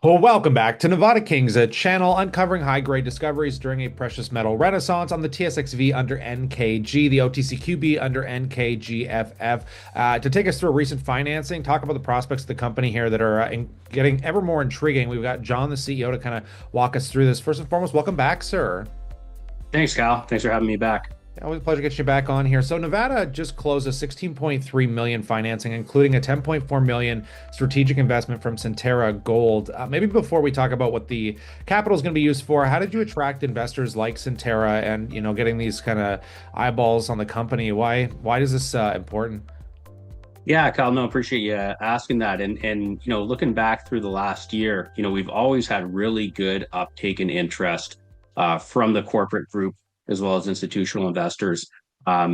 Well, welcome back to Nevada Kings, a channel uncovering high-grade discoveries during a precious metal renaissance on the TSXV under NKG, the OTCQB under NKGFF. To take us through recent financing, talk about the prospects of the company here that are getting ever more intriguing. We've got John, the CEO, to kind of walk us through this. First and foremost, welcome back, sir. Thanks, Kyle. Thanks for having me back. Always a pleasure getting you back on here. So Nevada just closed a 16.3 million financing, including a 10.4 million strategic investment from Centerra Gold. Maybe before we talk about what the capital is going to be used for, how did you attract investors like Centerra and getting these kind of eyeballs on the company? Why is this important? Yeah, Kyle, no, appreciate you asking that. And looking back through the last year, we've always had really good uptake and interest from the corporate group as well as institutional investors.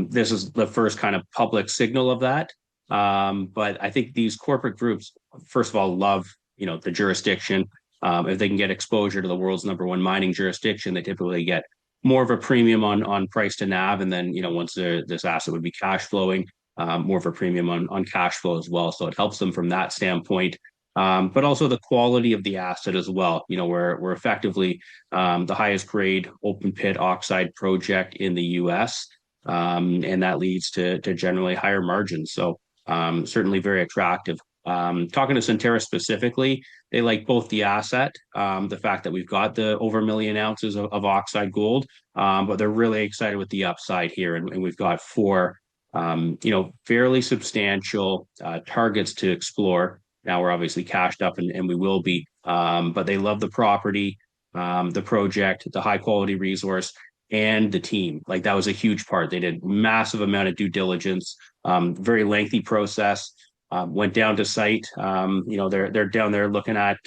This is the first kind of public signal of that. But I think these corporate groups, first of all, love, the jurisdiction. If they can get exposure to the world's number one mining jurisdiction, they typically get more of a premium on price to NAV. And then, once this asset would be cash flowing, more of a premium on cash flow as well. So it helps them from that standpoint. But also the quality of the asset as well. We're effectively the highest grade open pit oxide project in the US. And that leads to generally higher margins. So certainly very attractive. Talking to Centerra specifically, they like both the asset, the fact that we've got the over 1 million ounces of oxide gold, but they're really excited with the upside here. And we've got four fairly substantial targets to explore. Now we're obviously cashed up and we will be, but they love the property, the project, the high quality resource, and the team. Like that was a huge part. They did massive amount of due diligence, very lengthy process. Went down to site. They're down there looking at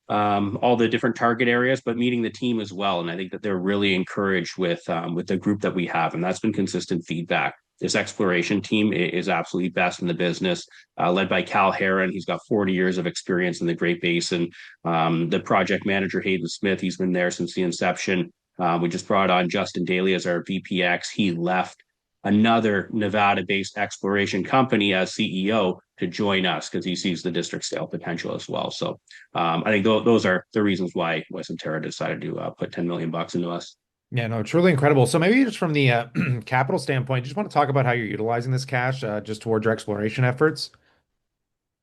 all the different target areas, but meeting the team as well. And I think that they're really encouraged with the group that we have, and that's been consistent feedback. This exploration team is absolutely best in the business, led by Cal Heron. He's got 40 years of experience in the Great Basin. The project manager, Hayden Smith, he's been there since the inception. We just brought on Justin Daly as our VPX. He left another Nevada-based exploration company as CEO to join us because he sees the district scale potential as well. So I think those are the reasons why Centerra decided to put 10 million bucks into us. Yeah, no, truly incredible. So maybe just from the capital standpoint, just want to talk about how you're utilizing this cash just towards your exploration efforts.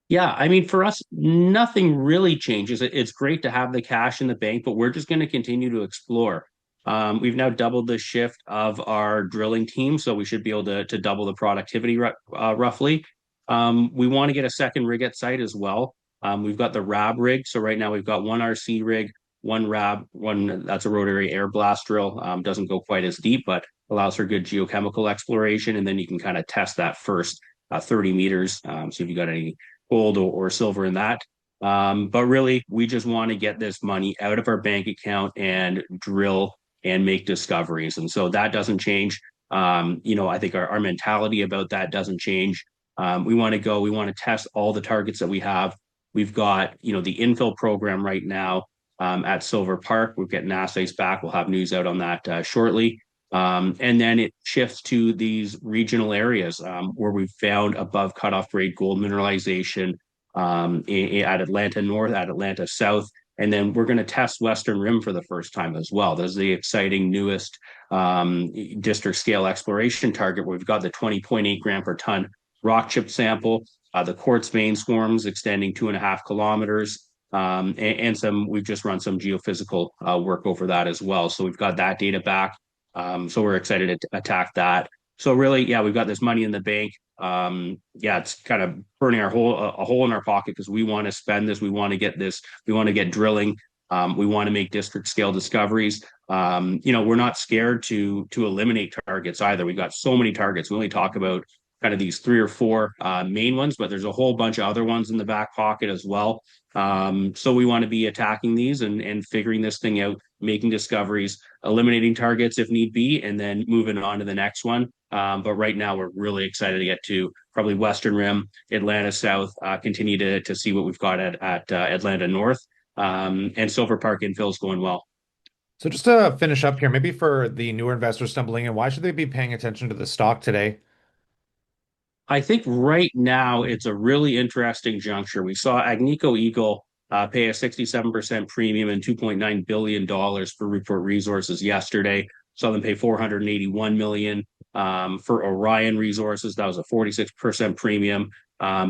Yeah, I mean, for us, nothing really changes. It's great to have the cash in the bank, but we're just going to continue to explore. We've now doubled the shift of our drilling team, so we should be able to double the productivity roughly. We want to get a second rig at site as well. We've got the RAB rig, so right now we've got one RC rig, one RAB, one that's a rotary air blast drill. Doesn't go quite as deep, but allows for good geochemical exploration, and then you can kind of test that first 30 meters. So if you got any gold or silver in that. But really, we just want to get this money out of our bank account and drill and make discoveries. And so that doesn't change. I think our mentality about that doesn't change. We want to go, we want to test all the targets that we have. We've got, the infill program right now at Silver Park. We're getting assays back. We'll have news out on that shortly. And then it shifts to these regional areas where we found above cutoff grade gold mineralization at Atlanta North, at Atlanta South. And then we're going to test Western Rim for the first time as well. This is the exciting newest district scale exploration target where we've got the 20.8 gram per ton rock chip sample, the quartz vein swarms extending 2.5 kilometers. And we've just run some geophysical work over that as well. So we've got that data back. So we're excited to attack that. So really, yeah, we've got this money in the bank. Yeah, it's kind of burning a hole in our pocket because we want to spend this. We want to get this. We want to get drilling. We want to make district scale discoveries. We're not scared to eliminate targets either. We've got so many targets. We only talk about kind of these three or four main ones, but there's a whole bunch of other ones in the back pocket as well. So we want to be attacking these and figuring this thing out, making discoveries, eliminating targets if need be, and then moving on to the next one. But right now, we're really excited to get to probably Western Rim, Atlanta South, continue to see what we've got at Atlanta North, and Silver Park infill is going well. So just to finish up here, maybe for the newer investors stumbling in, why should they be paying attention to the stock today? I think right now it's a really interesting juncture. We saw Agnico Eagle. pay a 67% premium and $2.9 billion for Report Resources yesterday. Saw them pay 481 million for Orion Resources. That was a 46% premium.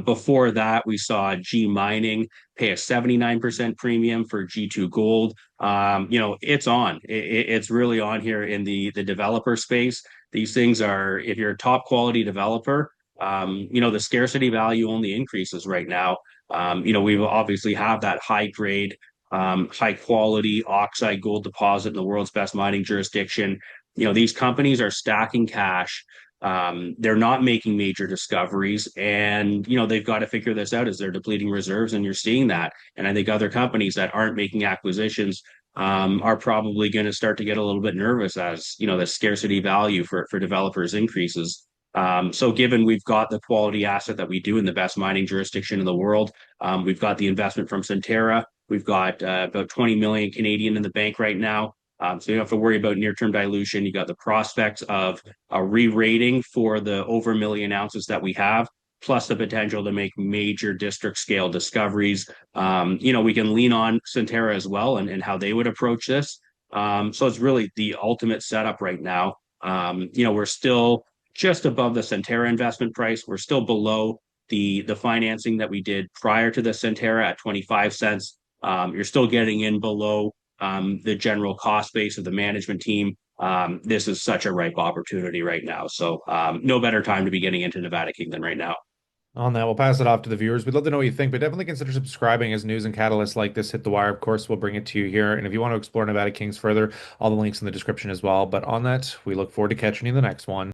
Before that, we saw G Mining pay a 79% premium for G2 Gold. It's on. It's really on here in the developer space. These things are, if you're a top quality developer, the scarcity value only increases right now. We obviously have that high grade, high quality oxide gold deposit in the world's best mining jurisdiction. These companies are stacking cash. They're not making major discoveries, and they've got to figure this out as they're depleting reserves, and you're seeing that. And I think other companies that aren't making acquisitions are probably going to start to get a little bit nervous as the scarcity value for developers increases. So given we've got the quality asset that we do in the best mining jurisdiction in the world, we've got the investment from Centerra. We've got about 20 million Canadian in the bank right now. So you don't have to worry about near-term dilution. You got the prospects of a re-rating for the over a million ounces that we have, plus the potential to make major district scale discoveries. We can lean on Centerra as well and how they would approach this. So it's really the ultimate setup right now. We're still just above the Centerra investment price. We're still below the financing that we did prior to the Centerra at 25 cents. You're still getting in below the general cost base of the management team. This is such a ripe opportunity right now. So no better time to be getting into Nevada King than right now. On that, we'll pass it off to the viewers. We'd love to know what you think, but definitely consider subscribing as news and catalysts like this hit the wire. Of course, we'll bring it to you here. And if you want to explore Nevada Kings further, all the links in the description as well. But on that, we look forward to catching you in the next one.